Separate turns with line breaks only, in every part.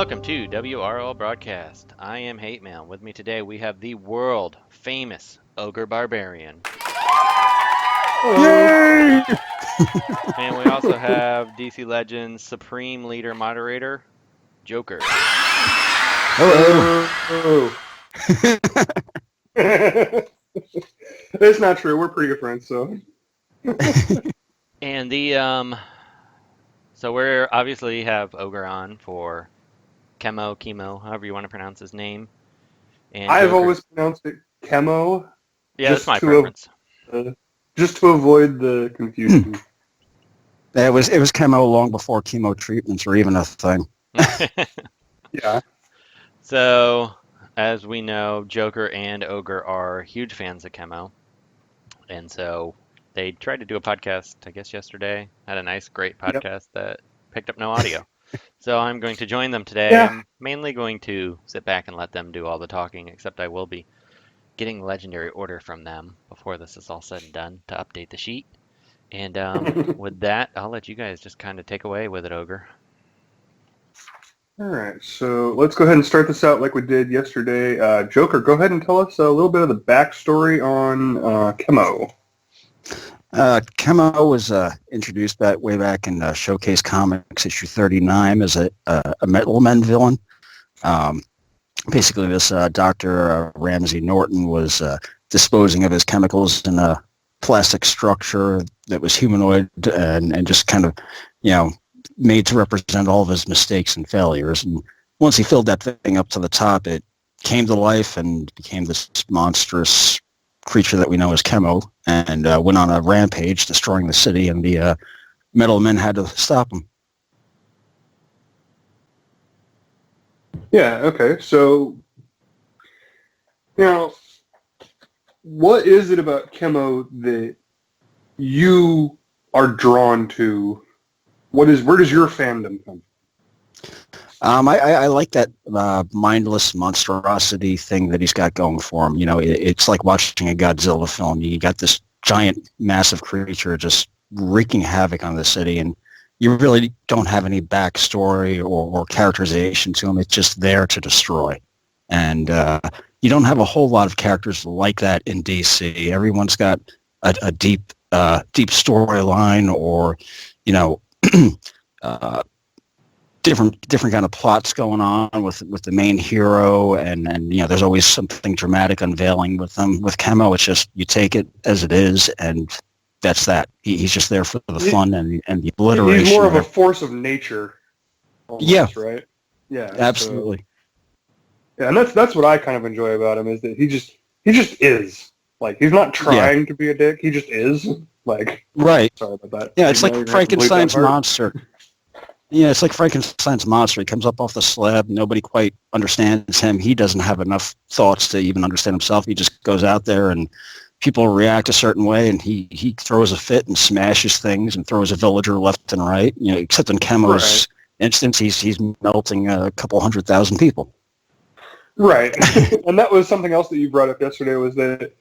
welcome to WROL Broadcast. I am Hate Mail. With me today we have the world famous OgreBarberian.
Yay!
And we also have DC Legends Supreme Leader Moderator, Joker.
Hello. It's not true. We're pretty good friends, so.
And so we're obviously have Ogre on for Chemo, however you want to pronounce his name. And
I've
Joker.
always pronounced it Chemo.
Yeah, that's my preference.
Just to avoid the confusion.
It was chemo long before chemo treatments were even a thing.
Yeah.
So, as we know, Joker and Ogre are huge fans of Chemo. And so they tried to do a podcast, I guess, yesterday. Had a nice, great podcast that picked up no audio. So I'm going to join them today.
Yeah.
I'm mainly going to sit back and let them do all the talking, except I will be getting legendary order from them before this is all said and done to update the sheet. And with that, I'll let you guys just kind of take away with it, Ogre.
All right, so let's go ahead and start this out like we did yesterday. Joker, go ahead and tell us a little bit of the backstory on Chemo.
Chemo was introduced way back in Showcase Comics issue 39 as a Metal Men villain. Basically, this Dr. Ramsey Norton was disposing of his chemicals in a plastic structure that was humanoid and just kind of, made to represent all of his mistakes and failures. And once he filled that thing up to the top, it came to life and became this monstrous creature that we know as Chemo, and went on a rampage, destroying the city, and the Metal Men had to stop him.
Yeah, okay. So, now, what is it about Chemo that you are drawn to? Where does your fandom come from?
I like that mindless monstrosity thing that he's got going for him. It's like watching a Godzilla film. You got this giant, massive creature just wreaking havoc on the city, and you really don't have any backstory or characterization to him. It's just there to destroy. And you don't have a whole lot of characters like that in DC. Everyone's got a deep storyline, or, different kind of plots going on with the main hero, and there's always something dramatic unveiling with them. With Chemo, it's just you take it as it is, and that's that. He's just there for the fun and the obliteration.
He's more of a force of nature. Almost,
yeah.
Right. Yeah.
Absolutely.
So, yeah, and that's what I kind of enjoy about him, is that he just is. Like, he's not trying to be a dick. He just is. Like,
right.
Sorry about that.
Yeah, it's like Frankenstein's monster. Yeah, it's like Frankenstein's monster. He comes up off the slab. Nobody quite understands him. He doesn't have enough thoughts to even understand himself. He just goes out there, and people react a certain way, and he throws a fit and smashes things and throws a villager left and right. Except in Chemo's instance, he's melting a couple 100,000 people.
Right. And that was something else that you brought up yesterday, was that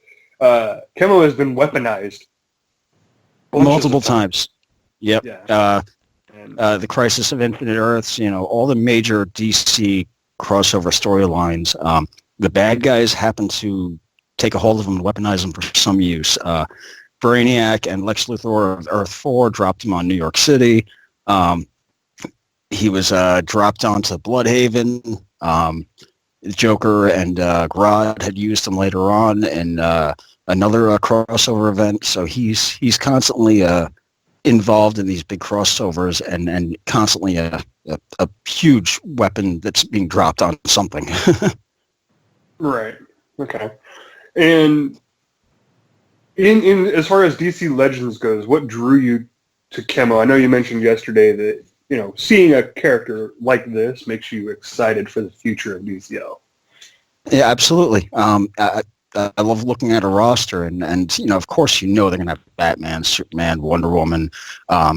Chemo has been weaponized
multiple times. Yep.
Yeah.
The Crisis of Infinite Earths, all the major DC crossover storylines, the bad guys happen to take a hold of him and weaponize him for some use. Brainiac and Lex Luthor of Earth 4 dropped him on New York City. He was dropped onto Bloodhaven. Joker and Grodd had used him later on in another crossover event. So he's constantly involved in these big crossovers and constantly a huge weapon that's being dropped on something.
Right. Okay. And in as far as DC Legends goes, what drew you to Chemo? I know you mentioned yesterday that, seeing a character like this makes you excited for the future of DCL.
Yeah, absolutely. I love looking at a roster, and of course, they're going to have Batman, Superman, Wonder Woman,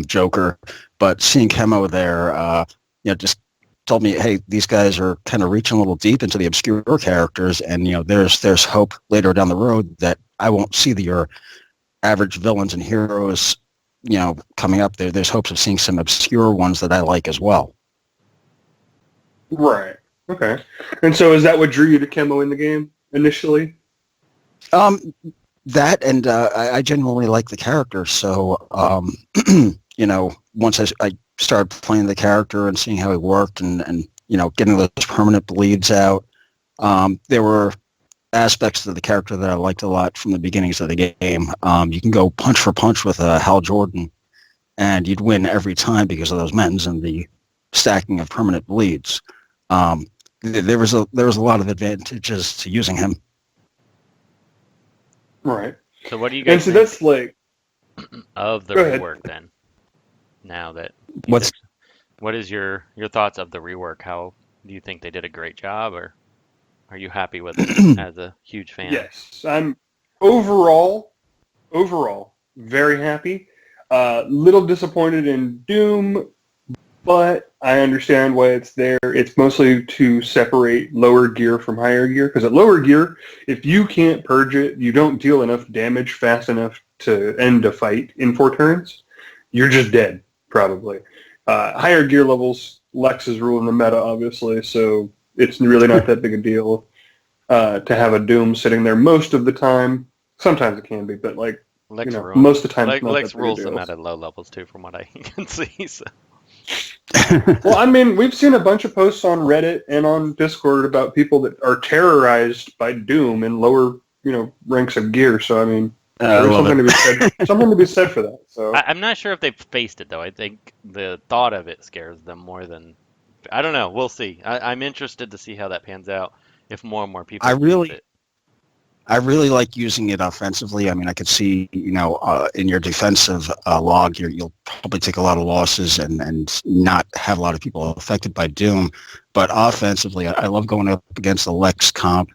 Joker, but seeing Chemo there, just told me, hey, these guys are kind of reaching a little deep into the obscure characters, and there's hope later down the road that I won't see your average villains and heroes, coming up. There's hopes of seeing some obscure ones that I like as well.
Right. Okay. And so is that what drew you to Chemo in the game initially?
Um, that and I genuinely like the character, so once I started playing the character and seeing how he worked and getting those permanent bleeds out, there were aspects of the character that I liked a lot from the beginnings of the game. You can go punch for punch with Hal Jordan, and you'd win every time because of those mends and the stacking of permanent bleeds. There was a lot of advantages to using him.
Right.
So what do you
And
guys
so
think
that's like,
of the
go ahead.
rework then? Now that
What's
what is your thoughts of the rework? How do you think they did a great job, or are you happy with it as a huge fan?
Yes, I'm overall very happy. Little disappointed in Doom, but I understand why it's there. It's mostly to separate lower gear from higher gear, because at lower gear, if you can't purge it, you don't deal enough damage fast enough to end a fight in 4 turns, you're just dead, probably. Higher gear levels, Lex is ruling the meta, obviously, so it's really not that big a deal to have a Doom sitting there most of the time. Sometimes it can be, but
Lex
most of the time it's not
Lex
that big a
rules them
deal.
at low levels too, from what I can see. So.
Well, I mean, we've seen a bunch of posts on Reddit and on Discord about people that are terrorized by Doom in lower, ranks of gear. So I mean,
I
there's
love
something
it.
to be said. Something to be said for that. So
I'm not sure if they've faced it though. I think the thought of it scares them more than I don't know. We'll see. I'm interested to see how that pans out if more and more
I
people use
really
it.
I really like using it offensively. I mean, I could see, in your defensive log, you'll probably take a lot of losses and not have a lot of people affected by Doom. But offensively, I love going up against the Lex comp,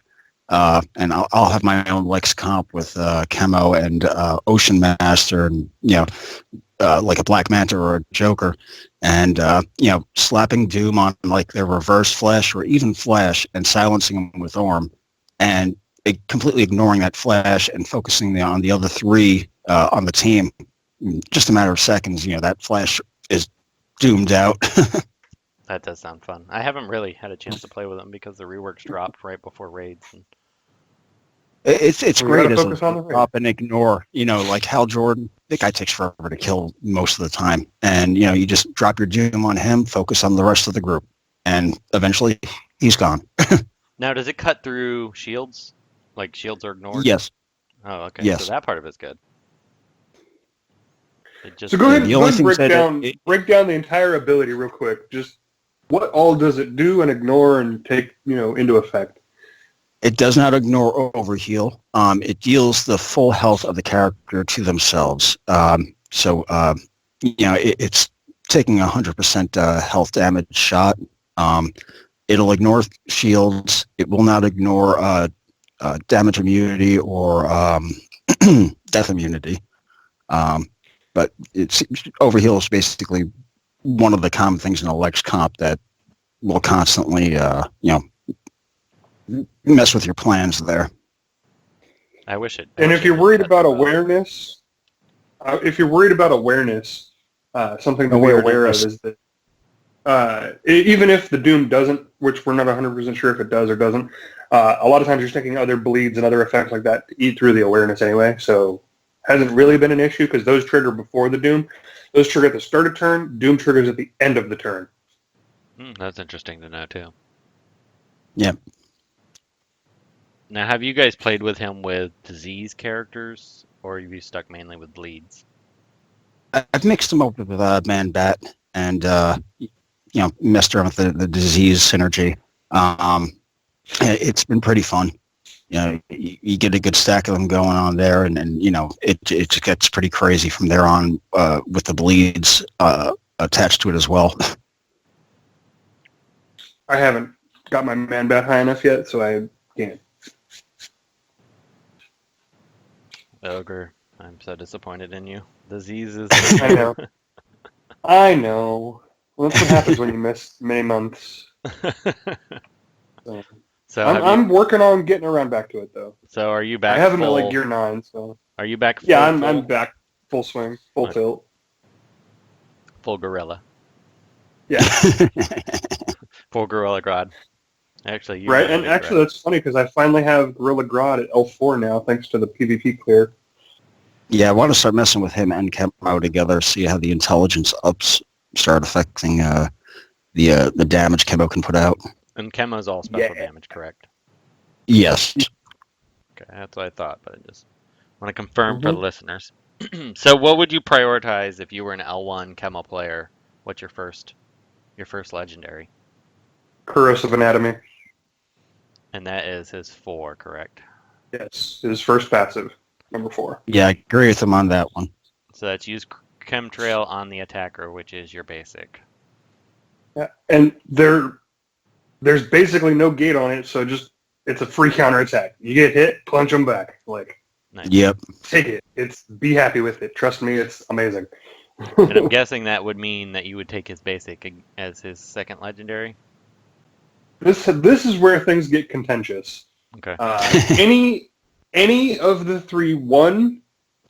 and I'll have my own Lex comp with Chemo and Ocean Master, and like a Black Manta or a Joker, and slapping Doom on like their reverse flash or even flash and silencing them with Orm, and completely ignoring that flash and focusing on the other 3 on the team. In just a matter of seconds, that flash is doomed out.
That does sound fun. I haven't really had a chance to play with them because the reworks dropped right before raids. And
It's
we got to
great as a
focus on the raid.
drop and ignore. Like Hal Jordan, that guy takes forever to kill most of the time, and you just drop your doom on him, focus on the rest of the group, and eventually he's gone.
now, does it cut through shields? Like shields are ignored?
Yes,
Oh, okay. So
yes.
that part of it's good. It
So
just
go
Yeah,
ahead,
the
go
only
ahead and
thing that
break down the entire ability real quick. Just what all does it do and ignore and take into effect?
it does not ignore overheal. It deals the full health of the character to themselves. It's taking 100% health damage shot. It'll ignore shields. It will not ignore damage immunity or death immunity. But overheal is basically one of the common things in a Lex comp that will constantly, mess with your plans there.
I wish it.
And if you're worried about awareness, something to be aware of is that even if the Doom doesn't, which we're not 100% sure if it does or doesn't, a lot of times you're taking other bleeds and other effects like that to eat through the awareness anyway, so hasn't really been an issue because those trigger before the Doom. Those trigger at the start of turn, Doom triggers at the end of the turn.
That's interesting to know too.
Yep.
Now, have you guys played with him with disease characters, or have you stuck mainly with bleeds?
I've mixed them up with Man Bat and messed around with the disease synergy. It's been pretty fun. You get a good stack of them going on there, and it gets pretty crazy from there on with the bleeds attached to it as well.
I haven't got my Man Bat high enough yet, so I can't.
Ogre, I'm so disappointed in you. Diseases.
I know. I know. Well, that's what happens when you miss many months.
So
I'm working on getting around back to it though.
So are you back?
I haven't
full,
at like gear 9, so.
Are you back?
Yeah,
full?
I'm back full swing, full tilt.
Full gorilla.
Yeah.
For Gorilla Grodd. Actually, you
Right,
know
and
Big
actually
Red.
that's funny because I finally have Gorilla Grodd at L4 now, thanks to the PvP clear.
Yeah, I want to start messing with him and Chemo together, see how the intelligence ups start affecting the damage Chemo can put out.
And Chemo's all special
Yeah.
damage, correct?
Yes.
Okay, that's what I thought, but I just want to confirm for the
Mm-hmm.
listeners. So what would you prioritize if you were an L1 Chemo player? What's your first legendary?
Corrosive Anatomy.
And that is his 4, correct?
Yes, his first passive, number 4.
Yeah, I agree with him on that one.
So that's use Chemtrail on the attacker, which is your basic.
Yeah, and there's basically no gate on it, so just it's a free counterattack. You get hit, punch them back. Like,
Nice.
Yep.
take it. Be happy with it. Trust me, it's amazing.
And I'm guessing that would mean that you would take his basic as his second legendary.
This is where things get contentious.
Okay.
Any of the 3, 1,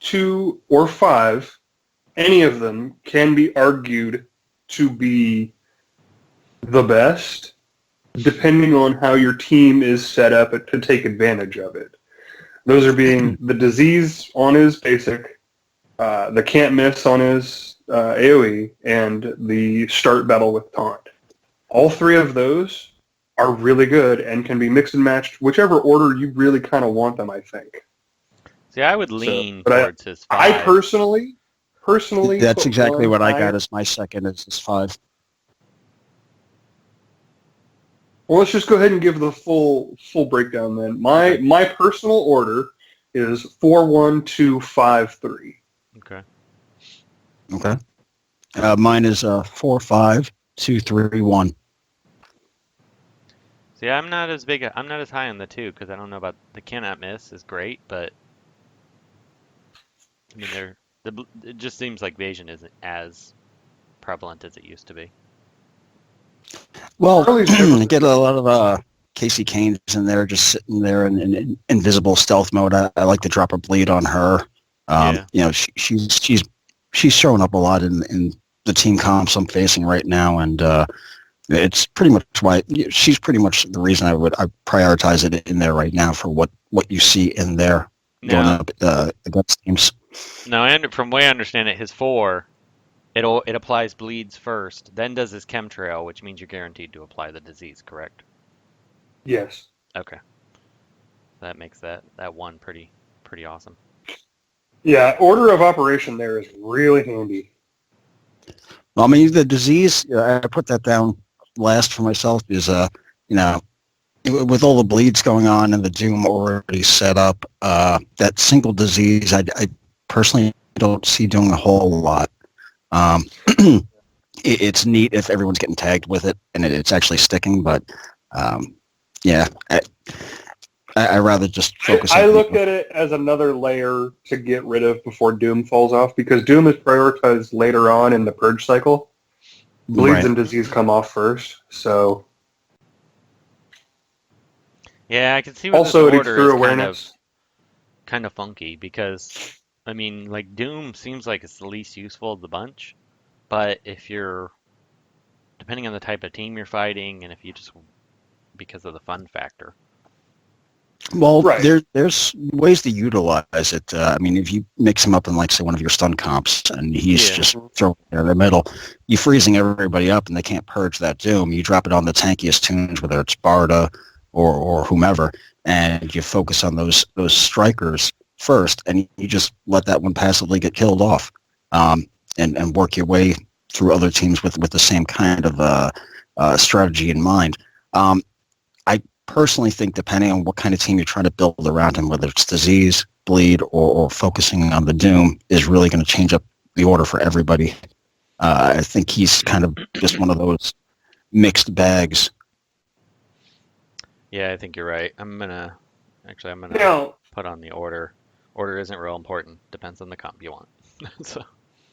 2, or 5, any of them can be argued to be the best, depending on how your team is set up to take advantage of it. Those are being the disease on his basic, the can't miss on his AoE, and the start battle with taunt. All 3 of those are really good and can be mixed and matched whichever order you really kind of want them, I think.
See, I would lean
but
towards his 5.
I personally
That's
put
exactly
one
what I
higher.
got as my second, is this 5.
Well, let's just go ahead and give the full breakdown then. My personal order is 4, 1, 2, 5, 3.
Okay.
Okay. Mine is 4, 5, 2, 3, 1.
See, I'm not as high on the 2 because I don't know about the cannot miss is great, but I mean it just seems like Vasion isn't as prevalent as it used to be.
Well,
Charlie's
you
different.
get a lot of Casey Kane's in there, just sitting there in invisible stealth mode. I like to drop a bleed on her.
Yeah.
You know, she's showing up a lot in the team comps I'm facing right now, and it's pretty much why she's pretty much the reason I prioritize it in there right now for what you see in there going
Now,
up against teams.
from the way I understand it, his 4, it applies bleeds first, then does his chemtrail, which means you're guaranteed to apply the disease, correct?
Yes.
Okay. That makes that 1 pretty awesome.
Yeah, order of operation there is really handy.
Well, I mean, the disease, I put that down last for myself is, you know, with all the bleeds going on and the Doom already set up, that single disease, I personally don't see doing a whole lot. It's neat if everyone's getting tagged with it and it's actually sticking, but yeah, I rather just focus
I
on
look
people.
at it as another layer to get rid of before Doom falls off, because Doom is prioritized later on in the purge cycle. Bleeds
Right.
and disease come off first, so
Yeah, I can see what
also
this
it
order
through
is
awareness.
kind of funky because I mean, like Doom seems like it's the least useful of the bunch, but if you're depending on the type of team you're fighting and if you just because of the fun factor.
Well,
Right.
there's ways to utilize it. I mean, if you mix him up in, like, say, one of your stun comps, and he's
Yeah.
just thrown in the middle, you freezing everybody up, and they can't purge that Doom. You drop it on the tankiest tunes, whether it's Barda or whomever, and you focus on those strikers first, and you just let that one passively get killed off, and work your way through other teams with the same kind of strategy in mind. I personally think, depending on what kind of team you're trying to build around him, whether it's disease, bleed, or focusing on the Doom, is really going to change up the order for everybody. I think he's kind of just one of those mixed bags.
Yeah, I think you're right. I'm gonna
Now,
put on the order. Order isn't real important. Depends on the comp you want. So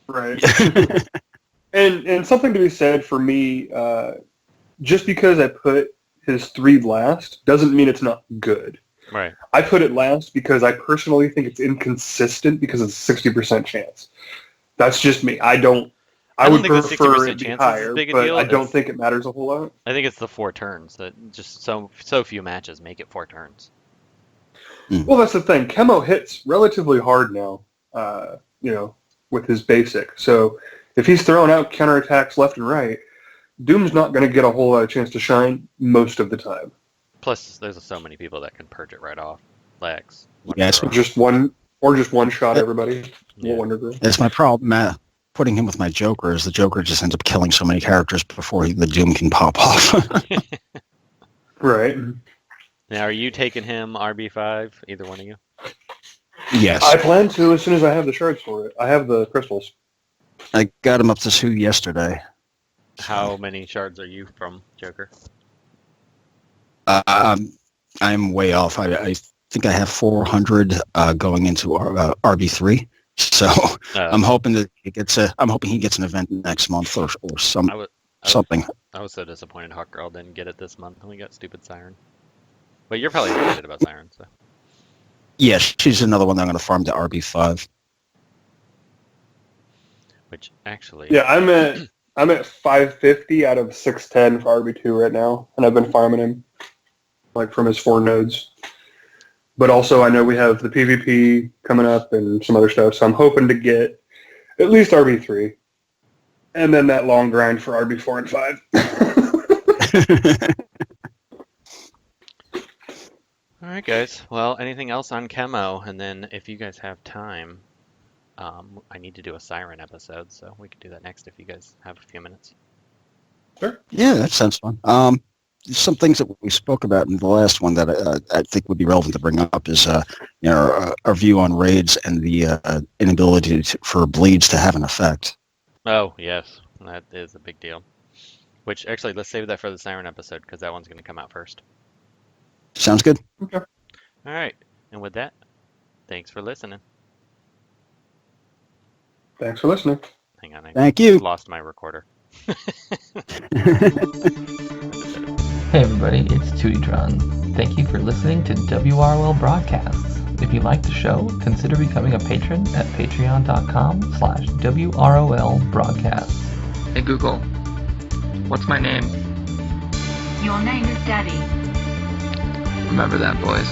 right. And something to be said for me, just because I put his 3 last doesn't mean it's not good.
right.
I put it last because I personally think it's inconsistent because it's a 60% chance. That's just me. I don't I
don't
would
think the
prefer
60%
it be
chance is
higher,
as big a
but
deal.
I don't think it matters a whole lot.
I think it's the 4 turns that just so few matches make it 4 turns.
Well, that's the thing. Chemo hits relatively hard now, with his basic. So if he's throwing out counterattacks left and right, Doom's not going to get a whole lot of chance to shine most of the time.
Plus, there's so many people that can purge it right off. Lex.
Yes.
Just one shot everybody.
Yeah.
Wonder Girl.
It's my problem. Putting him with my Joker is the Joker just ends up killing so many characters before the Doom can pop off.
Right.
Now, are you taking him RB5? Either one of you?
Yes.
I plan to as soon as I have the shards for it. I have the crystals.
I got him up to 2 yesterday.
How many shards are you from Joker?
I'm way off. I think I have 400 going into RB3. So I'm hoping that he gets an event next month or something.
I was so disappointed Hawk Girl didn't get it this month, and we got stupid Siren. But you're probably excited about Siren, so.
Yeah, she's another one that I'm going to farm to RB5.
Which actually.
Yeah, I'm at 550 out of 610 for RB2 right now, and I've been farming him from his 4 nodes. But also, I know we have the PvP coming up and some other stuff, so I'm hoping to get at least RB3, and then that long grind for RB4 and 5.
All right, guys. Well, anything else on Chemo? And then if you guys have time, I need to do a Siren episode, so we could do that next if you guys have a few minutes.
Sure.
Yeah, that sounds fun. Some things that we spoke about in the last one that I think would be relevant to bring up is our view on raids and the inability for bleeds to have an effect.
Oh, yes. That is a big deal. Which, actually, let's save that for the Siren episode, because that one's going to come out first.
Sounds good.
Okay.
All right. And with that, thanks for listening.
Thanks for listening.
Hang on.
Thank you.
Lost my recorder.
Hey everybody, it's Tutitron. Thank you for listening to WROL Broadcasts. If you like the show, consider becoming a patron at patreon.com/WROL Broadcasts.
Hey Google, what's my name?
Your name is Daddy.
Remember that, boys.